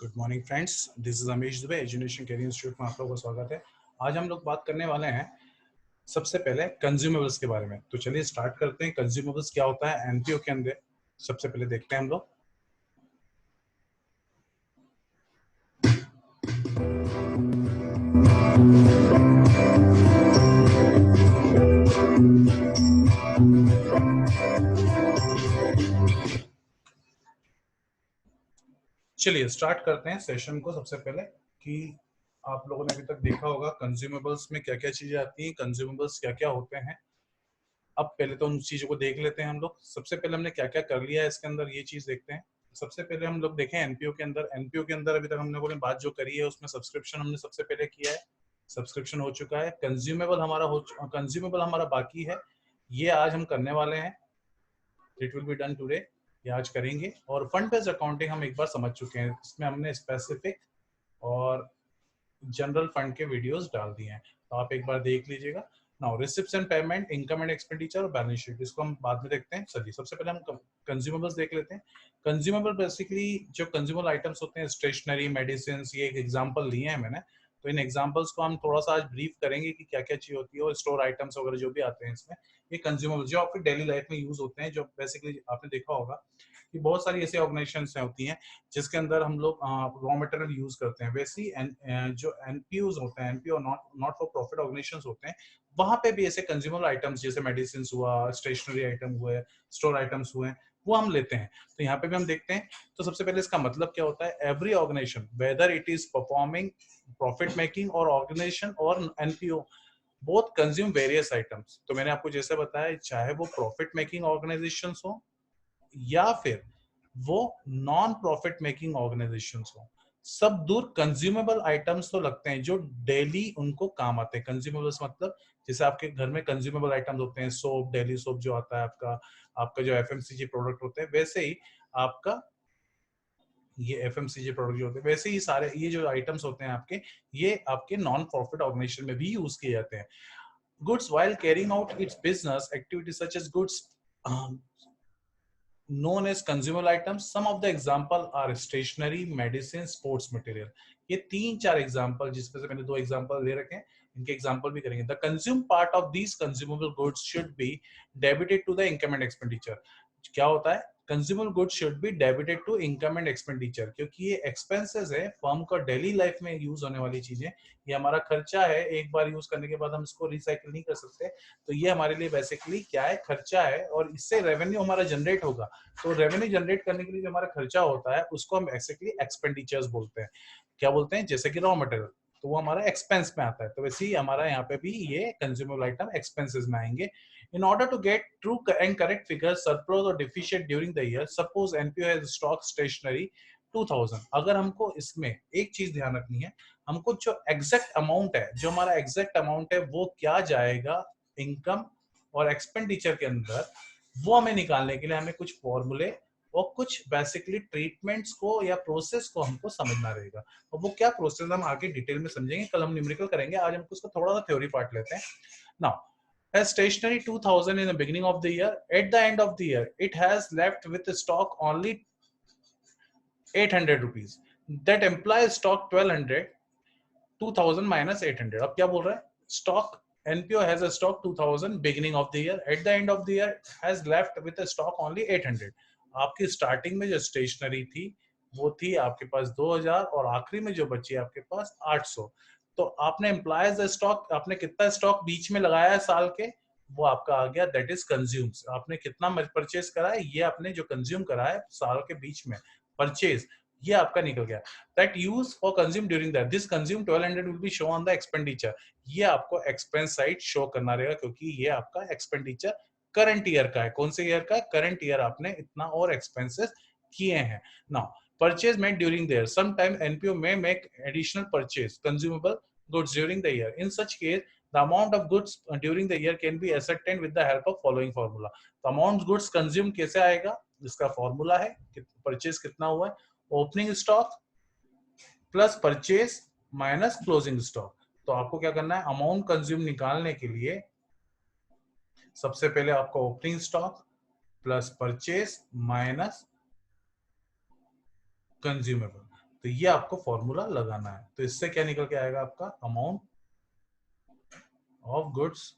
Good morning friends, this is Amish Dubey, education career institute में आप लोगों का स्वागत है। आज हम लोग बात करने वाले हैं सबसे पहले कंज्यूमेबल्स के बारे में। तो चलिए स्टार्ट करते हैं। कंज्यूमेबल्स क्या होता है एनपीओ के अंदर, सबसे पहले देखते हैं हम लोग। चलिए स्टार्ट करते हैं सेशन को। सबसे पहले कि आप लोगों ने अभी तक देखा होगा कंज्यूमेबल्स में क्या क्या चीजें आती हैं, कंज्यूमेबल्स क्या क्या होते हैं। अब पहले तो उन चीजों को देख लेते हैं हम लोग। सबसे पहले हमने क्या क्या कर लिया है इसके अंदर, ये चीज देखते हैं। सबसे पहले हम लोग देखें एनपीओ के अंदर। एनपीओ के अंदर अभी तक हम लोगों ने बात जो करी है उसमें सब्सक्रिप्शन हमने सबसे पहले किया है, सब्सक्रिप्शन हो चुका है। कंज्यूमेबल हमारा बाकी है, ये आज हम करने वाले हैं। It will be done today, ये आज करेंगे। और फंड बेस्ड अकाउंटिंग हम एक बार समझ चुके हैं, इसमें हमने स्पेसिफिक और जनरल फंड के वीडियोस डाल दिए हैं, तो आप एक बार देख लीजिएगा। Now receipts and payment, income and expenditure और बैलेंस शीट, इसको हम बाद में देखते हैं। चलिए सबसे पहले हम कंज्यूमेबल्स देख लेते हैं। कंज्यूमेबल बेसिकली जो कंज्यूमेबल आइटम्स होते हैं, स्टेशनरी, मेडिसिन, ये एक एग्जांपल लिए हैं मैंने। तो इन एग्जांपल्स को हम थोड़ा सा आज ब्रीफ करेंगे कि क्या क्या चीज होती है। और स्टोर आइटम्स वगैरह जो भी आते हैं इसमें, ये कंज्यूमेबल जो आपकी डेली लाइफ में यूज होते हैं, जो बेसिकली आपने देखा होगा कि बहुत सारी ऐसी ऑर्गेनाइजेशंस होती हैं जिसके अंदर हम लोग रॉ मटेरियल यूज करते हैं। वैसे ही जो एनपीओज होते हैं, NPO not for profit organisations होते हैं, वहां पे भी ऐसे कंज्यूमर आइटम्स जैसे मेडिसिन हुआ, स्टेशनरी आइटम हुए, स्टोर आइटम्स हुए, वो हम लेते हैं। तो यहाँ पे भी हम देखते हैं। तो सबसे पहले इसका मतलब क्या होता है, every organization whether it is performing profit making और ऑर्गेनाइजेशन और NPO both consume various items. तो मैंने आपको जैसे बताया, चाहे वो प्रॉफिट मेकिंग ऑर्गेनाइजेशन हो या फिर वो नॉन प्रॉफिट मेकिंग ऑर्गेनाइजेशंस हो, सब दूर कंज्यूमेबल आइटम्स तो लगते हैं जो डेली उनको काम आते हैं। कंज्यूमेबल्स मतलब जैसे आपके घर में कंज्यूमेबल आइटम्स होते हैं, सोप, डेली सोप जो आता है आपका, आपका जो एफएमसीजी प्रोडक्ट होते हैं, वैसे ही आपका ये एफएमसीजी प्रोडक्ट जो होते हैं, वैसे ही सारे ये जो आइटम्स होते हैं आपके, ये आपके नॉन प्रॉफिट ऑर्गेनाइजेशन में भी यूज किए जाते हैं। Goods while carrying out its business activities such as goods known as consumable items. Some of the example are stationery, medicine, sports material. ये तीन चार एग्जांपल, जिसमें से मैंने दो एग्जांपल दे रखे हैं, इनके एग्जांपल भी करेंगे। The consume part of these consumable goods should be debited to the income and expenditure. क्या होता है, consumable goods should be debited to income and expenditure, क्योंकि ये एक्सपेंसेस है, फर्म का डेली लाइफ में यूज होने वाली चीजें, ये हमारा खर्चा है। एक बार यूज करने के बाद हम इसको रिसाइकिल नहीं कर सकते, तो ये हमारे लिए बेसिकली क्या है, खर्चा है। और इससे रेवेन्यू हमारा जनरेट होगा। तो रेवेन्यू जनरेट करने के लिए जो हमारा खर्चा होता है उसको हम बेसिकली एक्सपेंडिचर्स बोलते हैं। क्या बोलते हैं, जैसे कि रॉ मटेरियल, तो वो हमारा एक्सपेंस में आता है। तो वैसे ही हमारा यहाँ पे भी ये कंज्यूमेबल आइटम एक्सपेंसेस में आएंगे। In order to get true and correct figures, surplus or deficit during the year, suppose NPO has stock stationery 2000। अगर हमको इसमें एक चीज ध्यान रखनी है, हमको जो एग्जैक्ट अमाउंट है, जो हमारा एग्जैक्ट अमाउंट है, वो क्या जाएगा इनकम और एक्सपेंडिचर के अंदर, वो हमें निकालने के लिए हमें कुछ फॉर्मूले और कुछ बेसिकली ट्रीटमेंट्स को या प्रोसेस को हमको समझना रहेगा। और वो क्या प्रोसेस हम आगे डिटेल में समझेंगे, कल हम न्यूमेरिकल करेंगे, आज हमको उसका थोड़ा सा थ्योरी पार्ट लेते हैं। Now has stationery 2000 in the beginning of the year, at the end of the year it has left with stock only 800 rupees, that implies stock 1200, 2000 minus 800। अब क्या बोल रहा है, stock NPO has a stock 2000 beginning of the year, at the end of the year has left with a stock only 800। आपकी starting में जो stationery थी वो थी आपके पास 2000, और आखिरी में जो बची आपके पास 800। तो आपने एम्प्लॉयज स्टॉक, आपने कितना स्टॉक बीच में लगाया है साल के, वो आपका आ गया, दैट इज कंज्यूम्स। आपने कितना परचेज करा है, ये आपने जो कंज्यूम करा है साल के बीच में परचेज, ये आपका निकल गया। that used or consumed during that, this consumed 1200 will be shown on the expenditure। ये आपको एक्सपेंस साइड शो करना रहेगा, क्योंकि ये आपका एक्सपेंडिचर करंट ईयर का है। कौन से ईयर का है, करंट ईयर आपने इतना और एक्सपेंसेस किए हैं। Now purchase made during the year, sometime NPO may make additional purchase consumable goods during the year, in such case the amount of goods during the year can be ascertained with the help of following formula। तो amount goods consumed कैसे आएगा, इसका formula है, purchase कितना हुआ है, opening stock plus purchase minus closing stock. तो आपको क्या करना है, अमाउंट कंज्यूम निकालने के लिए सबसे पहले आपको opening stock plus purchase minus consumable, तो ये आपको फॉर्मूला लगाना है। तो इससे क्या निकल के आएगा आपका अमाउंट ऑफ गुड्स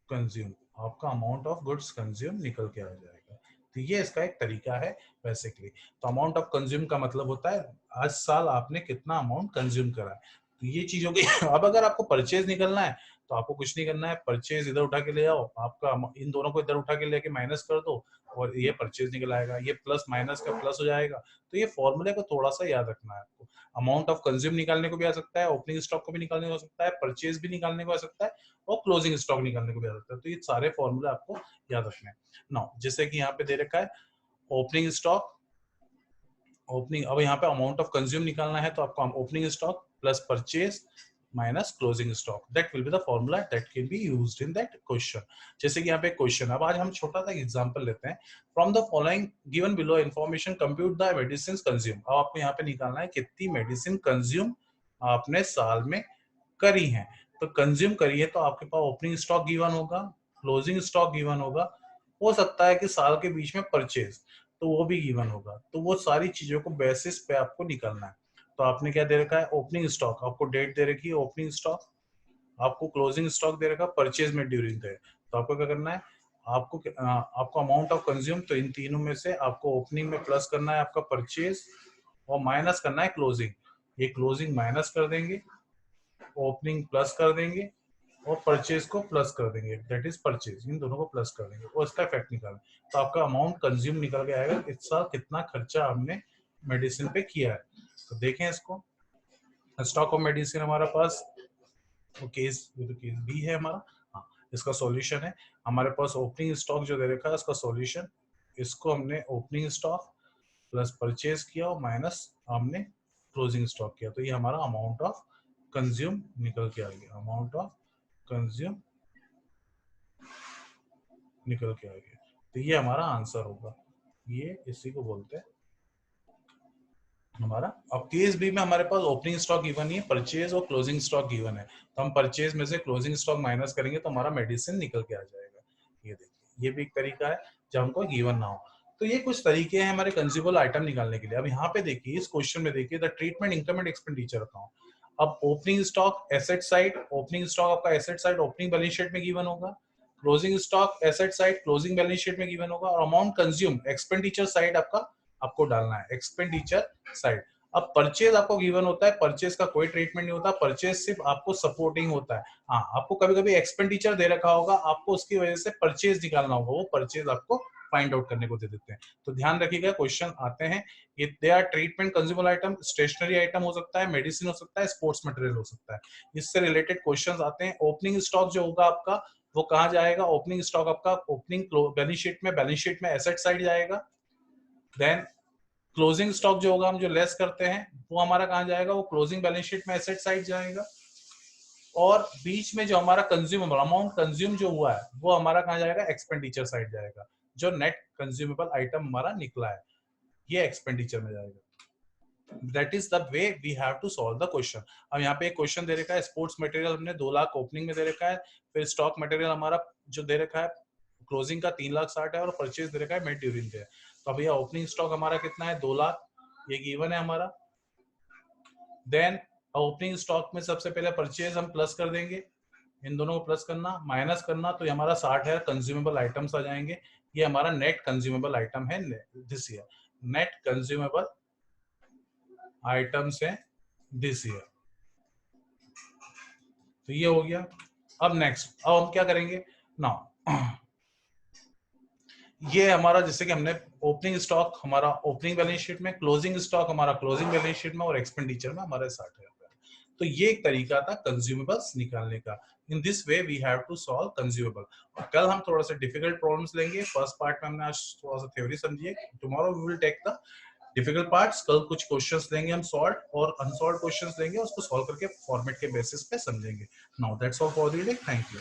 कंज्यूम, आपका अमाउंट ऑफ गुड्स कंज्यूम निकल के आ जाएगा। तो ये इसका एक तरीका है बेसिकली। तो अमाउंट ऑफ कंज्यूम का मतलब होता है आज साल आपने कितना अमाउंट कंज्यूम करा है। तो ये चीजों की अब अगर आपको परचेज निकलना है तो आपको कुछ नहीं करना है, परचेज इधर उठा के ले आओ, आपका इन दोनों को इधर उठा के लेके माइनस कर दो और ये परचेज निकल आएगा, ये प्लस माइनस का प्लस हो जाएगा। तो ये फॉर्मूले को थोड़ा सा याद रखना है आपको। अमाउंट ऑफ कंज्यूम निकालने को भी आ सकता है, ओपनिंग स्टॉक को भी निकालने को आ सकता है, परचेज भी निकालने को आ सकता है और क्लोजिंग स्टॉक निकालने को भी आ सकता है। तो ये सारे फॉर्मूले आपको याद रखने हैं। नाउ जैसे कि यहाँ पे दे रखा है ओपनिंग स्टॉक, ओपनिंग, अब यहाँ पे अमाउंट ऑफ कंज्यूम निकालना है तो आपको opening stock plus purchase minus closing stock, that will be the formula that can be used in that question. जैसे कि यहाँ पे क्वेश्चन, अब आज हम छोटा सा एग्जांपल लेते हैं। From the following given below information compute the medicine consume. अब आपको यहाँ पे निकालना है कितनी मेडिसिन कंज्यूम आपने साल में करी है। तो कंज्यूम करी है तो आपके पास ओपनिंग स्टॉक गिवन होगा, क्लोजिंग स्टॉक गिवन होगा, हो सकता है कि साल के बीच में परचेज तो वो भी गिवन होगा। तो वो सारी चीजों को बेसिस पे आपको निकालना है। तो आपने क्या दे रखा है, ओपनिंग स्टॉक, आपको डेट दे रखी है ओपनिंग स्टॉक, आपको क्लोजिंग स्टॉक दे रखा परचेज में ड्यूरिंग द, तो आपको क्या करना है, आपको अमाउंट ऑफ कंज्यूम, तो इन तीनों में से आपको ओपनिंग में प्लस करना है आपका परचेज और माइनस करना है क्लोजिंग। ये क्लोजिंग माइनस कर देंगे, ओपनिंग प्लस कर देंगे और परचेज को प्लस कर देंगे, दैट इज परचेज, इन दोनों को प्लस कर देंगे और इसका इफेक्ट निकालें। तो आपका अमाउंट कंज्यूम निकल के आएगा इस साल कितना खर्चा हमने मेडिसिन पे किया है। तो देखें इसको, स्टॉक ऑफ मेडिसिन हमारे पास, तो केस बी है हमारा। हाँ, इसका सॉल्यूशन है हमारे पास ओपनिंग स्टॉक जो दे रखा है इसका सॉल्यूशन, इसको हमने ओपनिंग स्टॉक प्लस परचेज किया और माइनस हमने क्लोजिंग स्टॉक किया। तो ये हमारा अमाउंट ऑफ कंज्यूम निकल के आ गया, अमाउंट ऑफ कंज्यूम निकल के आ गया। तो ये हमारा आंसर होगा, ये इसी को बोलते हैं हमारा। अब केस बी में हमारे पास ओपनिंग स्टॉक गिवन ही है, परचेज और क्लोजिंग स्टॉक गिवन है, तो हम परचेज में से क्लोजिंग स्टॉक माइनस करेंगे तो हमारा मेडिसिन निकल के आ जाएगा। ये देखिए, ये भी एक तरीका है जब हमको गिवन ना हो। तो ये कुछ तरीके हैं हमारे कंज्यूमेबल आइटम निकालने के लिए। अब यहाँ पे देखिए, इस क्वेश्चन में देखिए the treatment income and expenditure account. अब opening stock asset side, opening stock आपका asset side opening balance sheet में गिवन होगा, closing stock asset side closing balance sheet में गिवन होगा, और अमाउंट कंज्यूम एक्सपेंडिचर साइड आपका आपको डालना है, एक्सपेंडिचर साइड। अब परचेज आपको गिवन होता है, परचेज का कोई ट्रीटमेंट नहीं होता, परचेज सिर्फ आपको सपोर्टिंग होता है। हाँ, आपको कभी कभी एक्सपेंडिचर दे रखा होगा, आपको उसकी वजह से परचेज निकालना होगा, वो परचेज आपको फाइंड आउट करने को दे देते हैं। तो ध्यान रखिएगा, क्वेश्चन आते हैं, ये they are treatment consumer item, stationery item हो सकता है, मेडिसिन हो सकता है, स्पोर्ट्स मटेरियल हो सकता है, इससे रिलेटेड क्वेश्चंस आते हैं। ओपनिंग स्टॉक जो होगा आपका वो कहाँ जाएगा, ओपनिंग स्टॉक आपका ओपनिंग बैलेंस शीट में एसेट साइड जाएगा। देन क्लोजिंग स्टॉक जो होगा हम जो लेस करते हैं वो हमारा कहाँ जाएगा, वो क्लोजिंग बैलेंस शीट में एसेट साइड जाएगा। और बीच में जो हमारा कंज्यूमेबल अमाउंट कंज्यूम जो हुआ है वो हमारा कहाँ जाएगा, एक्सपेंडिचर साइड जाएगा। जो नेट कंज्यूमेबल आइटम हमारा निकला है ये एक्सपेंडिचर में जाएगा। That is the way we have to solve the question. अब यहाँ पे एक क्वेश्चन दे रखा है, स्पोर्ट्स मटेरियल हमने 2 लाख ओपनिंग में दे रखा है, फिर स्टॉक मटेरियल हमारा जो दे रखा है क्लोजिंग का 3,60,000 है और परचेज दे रखा है मेड ड्यूरिंग द। तो भैया ओपनिंग स्टॉक हमारा कितना है, 2 लाख, ये गिवन है हमारा। देन ओपनिंग स्टॉक में सबसे पहले परचेज हम प्लस कर देंगे, इन दोनों को प्लस करना माइनस करना, तो ये हमारा 60,000 कंज्यूमेबल आइटम्स आ जाएंगे। ये हमारा नेट कंज्यूमेबल आइटम है this year, net consumable items है दिस ईयर। तो ये हो गया। अब नेक्स्ट, अब हम क्या करेंगे नाउ, ये हमारा जैसे कि हमने ओपनिंग स्टॉक हमारा ओपनिंग बैलेंस शीट में, क्लोजिंग स्टॉक हमारा क्लोजिंग बैलेंस शीट में और एक्सपेंडिचर में हमारे 60,000। तो ये एक तरीका था कंज्यूमेबल्स निकालने का। In this way we have to solve consumable. कल हम थोड़ा सा डिफिकल्ट प्रॉब्लम्स लेंगे, फर्स्ट पार्ट में हमने आज थोड़ा सा थ्योरी समझी है, tomorrow we will take the difficult parts. कल कुछ क्वेश्चंस लेंगे हम सॉल्व और अनसॉल्व क्वेश्चंस लेंगे, उसको सॉल्व करके फॉर्मेट के बेसिस पे समझेंगे। Now that's all for the day, thank you.